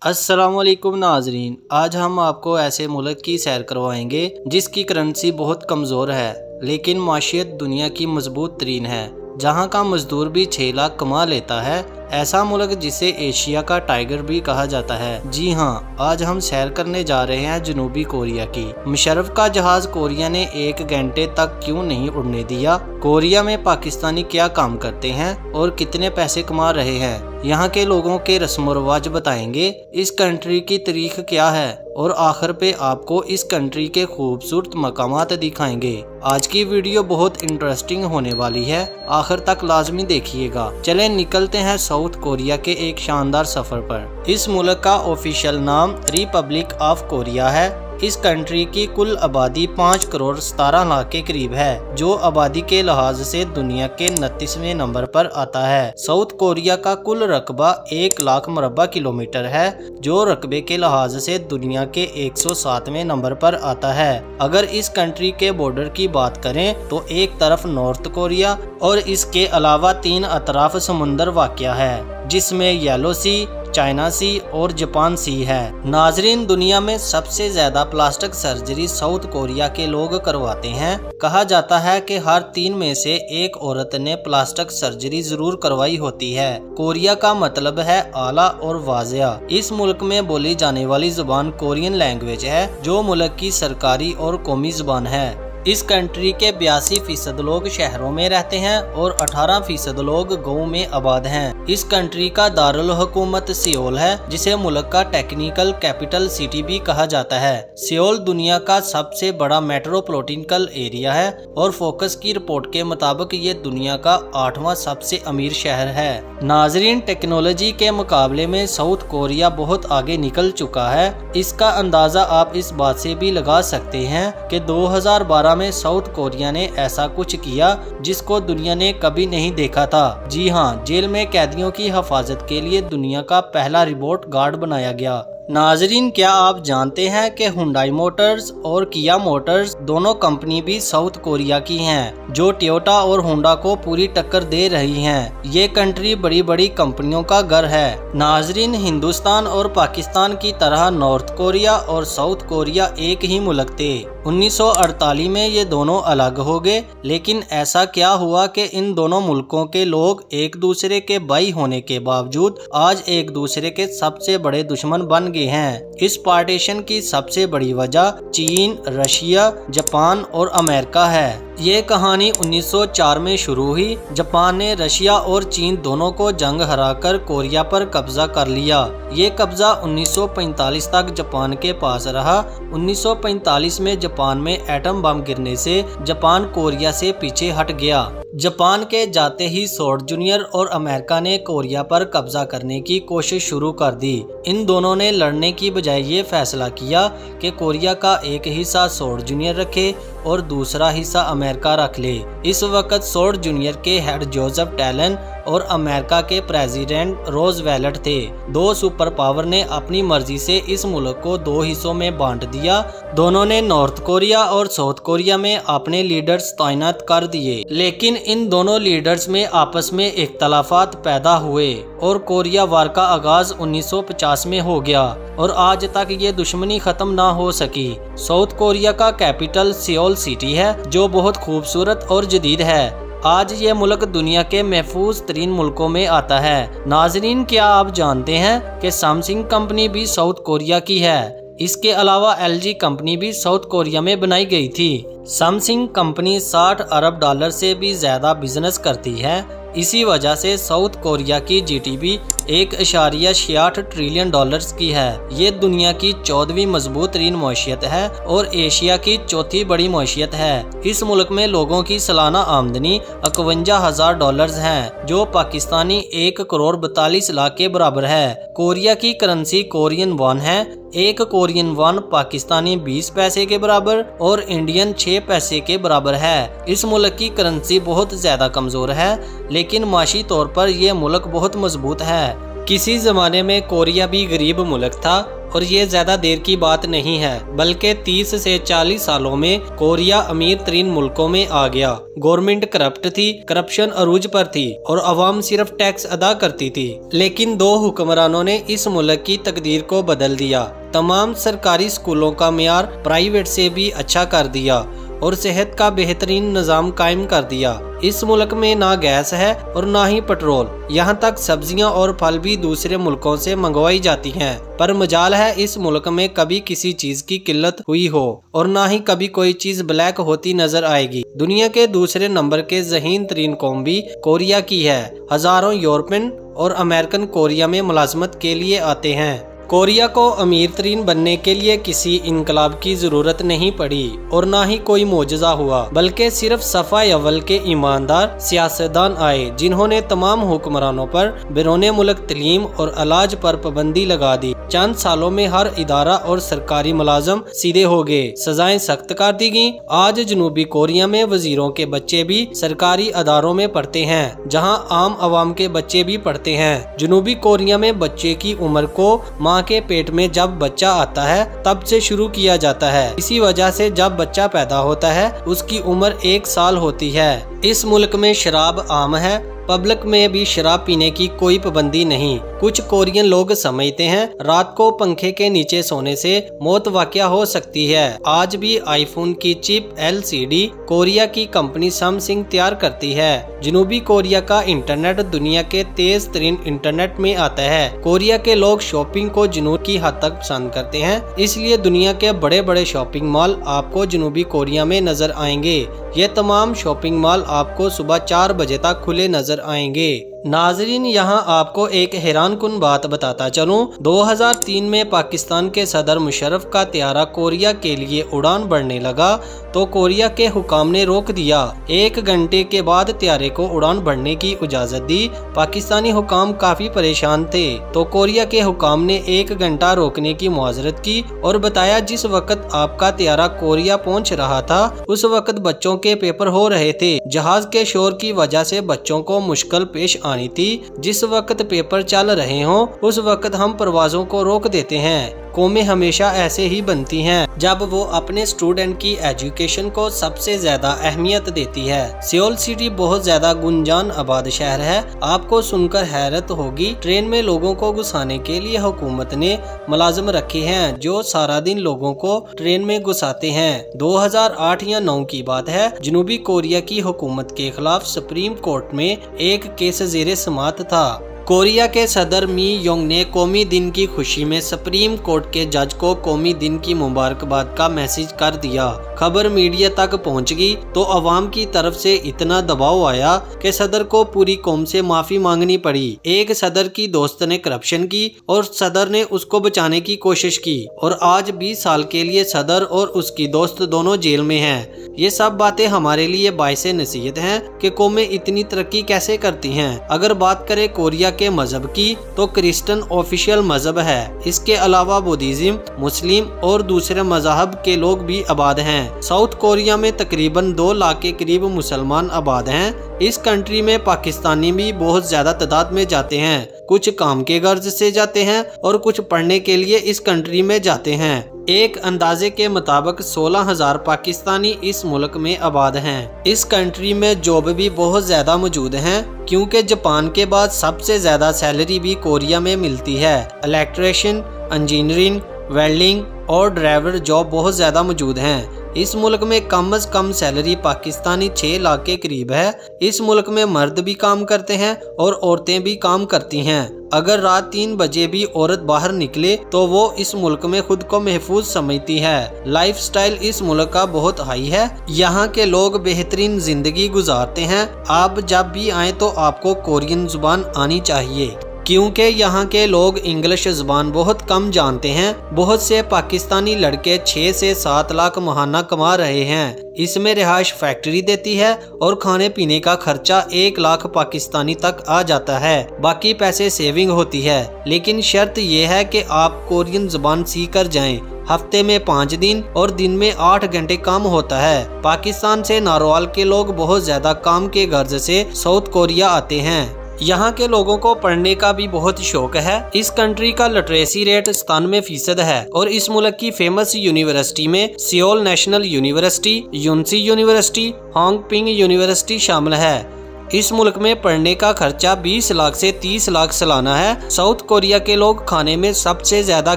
अस्सलामुअलैकुम नाजरीन, आज हम आपको ऐसे मुल्क की सैर करवाएंगे जिसकी करेंसी बहुत कमज़ोर है लेकिन माशियत दुनिया की मजबूत तरीन है, जहां का मजदूर भी 6 लाख कमा लेता है। ऐसा मुल्क जिसे एशिया का टाइगर भी कहा जाता है। जी हाँ, आज हम सैर करने जा रहे हैं जनूबी कोरिया की। मुशर्रफ का जहाज कोरिया ने 1 घंटे तक क्यों नहीं उड़ने दिया? कोरिया में पाकिस्तानी क्या काम करते हैं और कितने पैसे कमा रहे हैं? यहाँ के लोगों के रस्म व रिवाज बताएंगे। इस कंट्री की तारीख क्या है और आखिर पे आपको इस कंट्री के खूबसूरत मकामात दिखाएंगे। आज की वीडियो बहुत इंटरेस्टिंग होने वाली है, आखिर तक लाजमी देखिएगा। चलें निकलते हैं साउथ कोरिया के एक शानदार सफर पर। इस मुल्क का ऑफिशियल नाम रिपब्लिक ऑफ कोरिया है। इस कंट्री की कुल आबादी 5 करोड़ 17 लाख के करीब है, जो आबादी के लिहाज से दुनिया के 29वें नंबर पर आता है। साउथ कोरिया का कुल रकबा 1 लाख मुरब्बा किलोमीटर है, जो रकबे के लिहाज से दुनिया के 107वें नंबर पर आता है। अगर इस कंट्री के बॉर्डर की बात करें तो एक तरफ नॉर्थ कोरिया और इसके अलावा 3 अतराफ समुंदर वाक़या है, जिसमें येलो सी, चाइना सी और जापान सी है। नाजरीन, दुनिया में सबसे ज्यादा प्लास्टिक सर्जरी साउथ कोरिया के लोग करवाते हैं। कहा जाता है कि हर 3 में से 1 औरत ने प्लास्टिक सर्जरी जरूर करवाई होती है। कोरिया का मतलब है आला और वाजिया। इस मुल्क में बोली जाने वाली जुबान कोरियन लैंग्वेज है, जो मुल्क की सरकारी और कौमी जुबान है। इस कंट्री के 82% लोग शहरों में रहते हैं और 18% लोग गाँव में आबाद हैं। इस कंट्री का दारुल हुकूमत सियोल है, जिसे मुल्क का टेक्निकल कैपिटल सिटी भी कहा जाता है। सियोल दुनिया का सबसे बड़ा मेट्रोपॉलिटन एरिया है और फोकस की रिपोर्ट के मुताबिक ये दुनिया का 8वां सबसे अमीर शहर है। नाजरीन, टेक्नोलॉजी के मुकाबले में साउथ कोरिया बहुत आगे निकल चुका है। इसका अंदाजा आप इस बात से भी लगा सकते हैं कि 2012 में साउथ कोरिया ने ऐसा कुछ किया जिसको दुनिया ने कभी नहीं देखा था। जी हाँ, जेल में कैदियों की हिफाजत के लिए दुनिया का पहला रोबोट गार्ड बनाया गया। नाजरीन, क्या आप जानते हैं कि हुंडई मोटर्स और किया मोटर्स दोनों कंपनी भी साउथ कोरिया की हैं, जो टोयोटा और होंडा को पूरी टक्कर दे रही हैं। ये कंट्री बड़ी बड़ी कंपनियों का घर है। नाजरीन, हिंदुस्तान और पाकिस्तान की तरह नॉर्थ कोरिया और साउथ कोरिया एक ही मुल्क थे। 1948 में ये दोनों अलग हो गए, लेकिन ऐसा क्या हुआ कि इन दोनों मुल्कों के लोग एक दूसरे के भाई होने के बावजूद आज एक दूसरे के सबसे बड़े दुश्मन बन गए हैं। इस पार्टीशन की सबसे बड़ी वजह चीन, रशिया, जापान और अमेरिका है। ये कहानी 1904 में शुरू हुई। जापान ने रशिया और चीन दोनों को जंग हराकर कोरिया पर कब्जा कर लिया। ये कब्जा 1945 तक जापान के पास रहा। 1945 में जापान में एटम बम गिरने से जापान कोरिया से पीछे हट गया। जापान के जाते ही सोवियत जूनियर और अमेरिका ने कोरिया पर कब्जा करने की कोशिश शुरू कर दी। इन दोनों ने लड़ने की बजाय ये फैसला किया कि कोरिया का एक हिस्सा सोवियत जूनियर रखे और दूसरा हिस्सा अमेरिका रख ले। इस वक्त सोवियत जूनियर के हेड जोसेफ स्टालिन और अमेरिका के प्रेसिडेंट रूजवेल्ट थे। 2 सुपर पावर ने अपनी मर्जी से इस मुल्क को 2 हिस्सों में बांट दिया। दोनों ने नॉर्थ कोरिया और साउथ कोरिया में अपने लीडर्स तैनात कर दिए, लेकिन इन दोनों लीडर्स में आपस में इख्तलाफात पैदा हुए और कोरिया वार का आगाज 1950 में हो गया और आज तक ये दुश्मनी खत्म ना हो सकी। साउथ कोरिया का कैपिटल सियोल सिटी है, जो बहुत खूबसूरत और जदीद है। आज ये मुल्क दुनिया के महफूज तरीन मुल्कों में आता है। नाजरीन, क्या आप जानते हैं कि सैमसंग कंपनी भी साउथ कोरिया की है? इसके अलावा LG कंपनी भी साउथ कोरिया में बनाई गई थी। सैमसंग कंपनी 60 अरब डॉलर से भी ज्यादा बिजनेस करती है। इसी वजह से साउथ कोरिया की GDP 1.68 ट्रिलियन डॉलर्स की है। ये दुनिया की 14वीं मजबूत तरीन मईशत है और एशिया की 4थी बड़ी मईशत है। इस मुल्क में लोगों की सालाना आमदनी 51,000 डॉलर्स है, जो पाकिस्तानी 1 करोड़ 42 लाख के बराबर है। कोरिया की करेंसी कोरियन वॉन है। 1 कोरियन वॉन पाकिस्तानी 20 पैसे के बराबर और इंडियन 6 पैसे के बराबर है। इस मुल्क की करेंसी बहुत ज्यादा कमजोर है, लेकिन माशी तौर पर यह मुल्क बहुत मजबूत है। किसी जमाने में कोरिया भी गरीब मुल्क था और ये ज्यादा देर की बात नहीं है, बल्कि 30 से 40 सालों में कोरिया अमीर तरीन मुल्कों में आ गया। गवर्नमेंट करप्ट थी, करप्शन अरूज पर थी और अवाम सिर्फ टैक्स अदा करती थी। लेकिन 2 हुक्मरानों ने इस मुल्क की तकदीर को बदल दिया। तमाम सरकारी स्कूलों का मियार प्राइवेट से भी अच्छा कर दिया और सेहत का बेहतरीन निज़ाम कायम कर दिया। इस मुल्क में ना गैस है और ना ही पेट्रोल, यहाँ तक सब्जियां और फल भी दूसरे मुल्कों से मंगवाई जाती हैं। पर मजाल है इस मुल्क में कभी किसी चीज की किल्लत हुई हो और ना ही कभी कोई चीज ब्लैक होती नजर आएगी। दुनिया के दूसरे नंबर के ज़हीन तरीन कौम भी कोरिया की है। हजारों यूरोपियन और अमेरिकन कोरिया में मुलाजमत के लिए आते हैं। कोरिया को अमीर तरीन बनने के लिए किसी इनकलाब की जरूरत नहीं पड़ी और ना ही कोई मोजज़ा हुआ, बल्कि सिर्फ सफ़ा अव्वल के ईमानदार सियासतदान आए जिन्होंने तमाम हुक्मरानों पर बैरून मुल्क तलीम और इलाज पर पाबंदी लगा दी। चंद सालों में हर इदारा और सरकारी मुलाजम सीधे हो गए, सजाएं सख्त कर दी गयी। आज जनूबी कोरिया में वजीरों के बच्चे भी सरकारी अदारों में पढ़ते हैं, जहाँ आम आवाम के बच्चे भी पढ़ते हैं। जनूबी कोरिया में बच्चे की उम्र को माँ के पेट में जब बच्चा आता है तब से शुरू किया जाता है। इसी वजह से जब बच्चा पैदा होता है उसकी उम्र 1 साल होती है। इस मुल्क में शराब आम है, पब्लिक में भी शराब पीने की कोई पाबंदी नहीं। कुछ कोरियन लोग समझते हैं रात को पंखे के नीचे सोने से मौत वाक़या हो सकती है। आज भी आईफोन की चिप LCD कोरिया की कंपनी सैमसंग तैयार करती है। जनूबी कोरिया का इंटरनेट दुनिया के तेज तरीन इंटरनेट में आता है। कोरिया के लोग शॉपिंग को जुनून की हद तक पसंद करते हैं, इसलिए दुनिया के बड़े बड़े शॉपिंग मॉल आपको जनूबी कोरिया में नजर आएंगे। ये तमाम शॉपिंग मॉल आपको सुबह 4 बजे तक खुले नजर आएंगे। नाजरीन, यहाँ आपको एक हैरान कुन बात बताता चलूं। 2003 में पाकिस्तान के सदर मुशर्रफ का त्यारा कोरिया के लिए उड़ान भरने लगा तो कोरिया के हुकाम ने रोक दिया। 1 घंटे के बाद त्यारे को उड़ान भरने की इजाजत दी। पाकिस्तानी हुकाम काफी परेशान थे तो कोरिया के हुकाम ने 1 घंटा रोकने की मुआजरत की और बताया जिस वक्त आपका त्यारा कोरिया पहुँच रहा था उस वक्त बच्चों के पेपर हो रहे थे। जहाज के शोर की वजह से बच्चों को मुश्किल पेश आनी थी। जिस वक्त पेपर चल रहे हों उस वक्त हम परवाजों को रोक देते हैं। कौमें हमेशा ऐसे ही बनती हैं जब वो अपने स्टूडेंट की एजुकेशन को सबसे ज्यादा अहमियत देती है। सियोल सिटी बहुत ज्यादा गुंजान आबाद शहर है। आपको सुनकर हैरत होगी, ट्रेन में लोगों को घुसाने के लिए हुकूमत ने मुलाजिम रखे हैं जो सारा दिन लोगों को ट्रेन में घुसाते हैं। 2008 या 9 की बात है, जनूबी कोरिया की हुकूमत के खिलाफ सुप्रीम कोर्ट में एक केस ज़ेरे समाअत था। कोरिया के सदर मी योंग ने कौमी दिन की खुशी में सुप्रीम कोर्ट के जज को कौमी दिन की मुबारकबाद का मैसेज कर दिया। खबर मीडिया तक पहुंच गई तो अवाम की तरफ से इतना दबाव आया कि सदर को पूरी कौम से माफी मांगनी पड़ी। एक सदर की दोस्त ने करप्शन की और सदर ने उसको बचाने की कोशिश की और आज 20 साल के लिए सदर और उसकी दोस्त दोनों जेल में हैं। ये सब बातें हमारे लिए बाइसे नसीहत हैं कि कौमें इतनी तरक्की कैसे करती हैं। अगर बात करें कोरिया के मजहब की तो क्रिश्चियन ऑफिशियल मजहब है। इसके अलावा बुद्धिज्म, मुस्लिम और दूसरे मजहब के लोग भी आबाद हैं। साउथ कोरिया में तकरीबन 2 लाख के करीब मुसलमान आबाद हैं। इस कंट्री में पाकिस्तानी भी बहुत ज्यादा तादाद में जाते हैं। कुछ काम के गर्ज से जाते हैं और कुछ पढ़ने के लिए इस कंट्री में जाते हैं। एक अंदाजे के मुताबिक 16,000 पाकिस्तानी इस मुल्क में आबाद हैं। इस कंट्री में जॉब भी बहुत ज्यादा मौजूद हैं क्योंकि जापान के बाद सबसे ज्यादा सैलरी भी कोरिया में मिलती है। इलेक्ट्रिशियन, इंजीनियरिंग, वेल्डिंग और ड्राइवर जॉब बहुत ज्यादा मौजूद हैं। इस मुल्क में कम से कम सैलरी पाकिस्तानी 6 लाख के करीब है। इस मुल्क में मर्द भी काम करते हैं और औरतें भी काम करती हैं। अगर रात 3 बजे भी औरत बाहर निकले तो वो इस मुल्क में खुद को महफूज समझती है। लाइफस्टाइल इस मुल्क का बहुत हाई है। यहाँ के लोग बेहतरीन जिंदगी गुजारते हैं। आप जब भी आए तो आपको कोरियन जुबान आनी चाहिए क्योंकि यहाँ के लोग इंग्लिश जुबान बहुत कम जानते हैं। बहुत से पाकिस्तानी लड़के 6 से 7 लाख महाना कमा रहे हैं। इसमें रिहाइश फैक्ट्री देती है और खाने पीने का खर्चा 1 लाख पाकिस्तानी तक आ जाता है। बाकी पैसे सेविंग होती है, लेकिन शर्त यह है कि आप कोरियन जुबान सीख कर जाएं। हफ्ते में 5 दिन और दिन में 8 घंटे काम होता है। पाकिस्तान से नारोवाल के लोग बहुत ज्यादा काम के गर्ज से साउथ कोरिया आते हैं। यहाँ के लोगों को पढ़ने का भी बहुत शौक है। इस कंट्री का लिटरेसी रेट 97% है और इस मुल्क की फेमस यूनिवर्सिटी में Seoul national university, Yonsei university, होंगपिंग यूनिवर्सिटी शामिल है। इस मुल्क में पढ़ने का खर्चा 20 लाख से 30 लाख सालाना है। साउथ कोरिया के लोग खाने में सबसे ज्यादा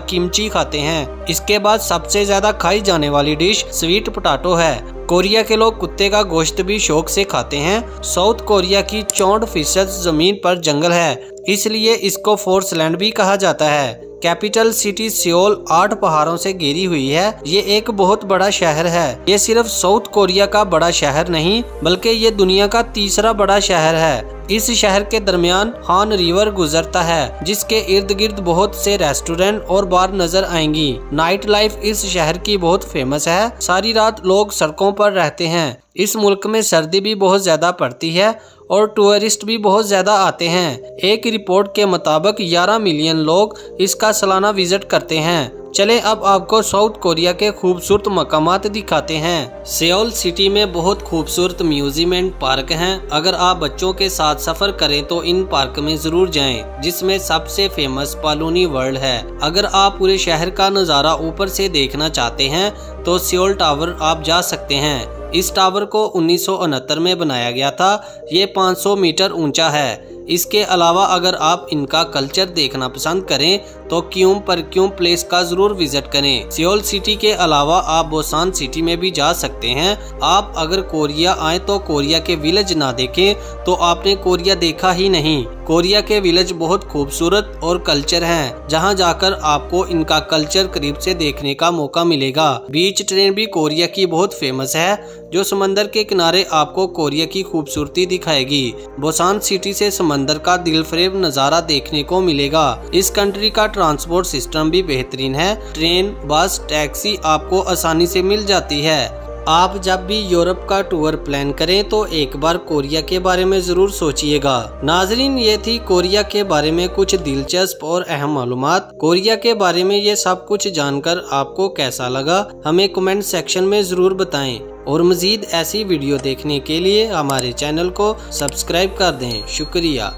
किमची खाते हैं। इसके बाद सबसे ज्यादा खाई जाने वाली डिश स्वीट पोटैटो है। कोरिया के लोग कुत्ते का गोश्त भी शौक से खाते हैं। साउथ कोरिया की 64% जमीन पर जंगल है, इसलिए इसको फॉरेस्ट लैंड भी कहा जाता है। कैपिटल सिटी सियोल 8 पहाड़ों से घिरी हुई है। ये एक बहुत बड़ा शहर है। ये सिर्फ साउथ कोरिया का बड़ा शहर नहीं, बल्कि ये दुनिया का तीसरा बड़ा शहर है। इस शहर के दरमियान हान रिवर गुजरता है, जिसके इर्द गिर्द बहुत से रेस्टोरेंट और बार नजर आएंगी। नाइट लाइफ इस शहर की बहुत फेमस है। सारी रात लोग सड़कों पर रहते हैं। इस मुल्क में सर्दी भी बहुत ज्यादा पड़ती है और टूरिस्ट भी बहुत ज्यादा आते हैं। एक रिपोर्ट के मुताबिक 11 मिलियन लोग इसका सालाना विजिट करते हैं। चले अब आपको साउथ कोरिया के खूबसूरत मकामात दिखाते हैं। सियोल सिटी में बहुत खूबसूरत म्यूजियम एंड पार्क हैं। अगर आप बच्चों के साथ सफर करें तो इन पार्क में जरूर जाएं, जिसमें सबसे फेमस पालूनी वर्ल्ड है। अगर आप पूरे शहर का नज़ारा ऊपर से देखना चाहते हैं तो सियोल टावर आप जा सकते हैं। इस टावर को 1969 में बनाया गया था। ये 500 मीटर ऊंचा है। इसके अलावा अगर आप इनका कल्चर देखना पसंद करें तो क्यूम परक्यूम प्लेस का जरूर विजिट करें। सियोल सिटी के अलावा आप बोसान सिटी में भी जा सकते हैं। आप अगर कोरिया आए तो कोरिया के विलेज ना देखें तो आपने कोरिया देखा ही नहीं। कोरिया के विलेज बहुत खूबसूरत और कल्चर हैं, जहां जाकर आपको इनका कल्चर करीब से देखने का मौका मिलेगा। बीच ट्रेन भी कोरिया की बहुत फेमस है, जो समंदर के किनारे आपको कोरिया की खूबसूरती दिखाएगी। बोसान सिटी से समंदर का दिलफरेब नज़ारा देखने को मिलेगा। इस कंट्री का ट्रांसपोर्ट सिस्टम भी बेहतरीन है। ट्रेन, बस, टैक्सी आपको आसानी से मिल जाती है। आप जब भी यूरोप का टूर प्लान करें तो एक बार कोरिया के बारे में जरूर सोचिएगा। नाजरीन, ये थी कोरिया के बारे में कुछ दिलचस्प और अहम मालूमात। कोरिया के बारे में ये सब कुछ जानकर आपको कैसा लगा, हमें कमेंट सेक्शन में जरूर बताएं और मजीद ऐसी वीडियो देखने के लिए हमारे चैनल को सब्सक्राइब कर दें। शुक्रिया।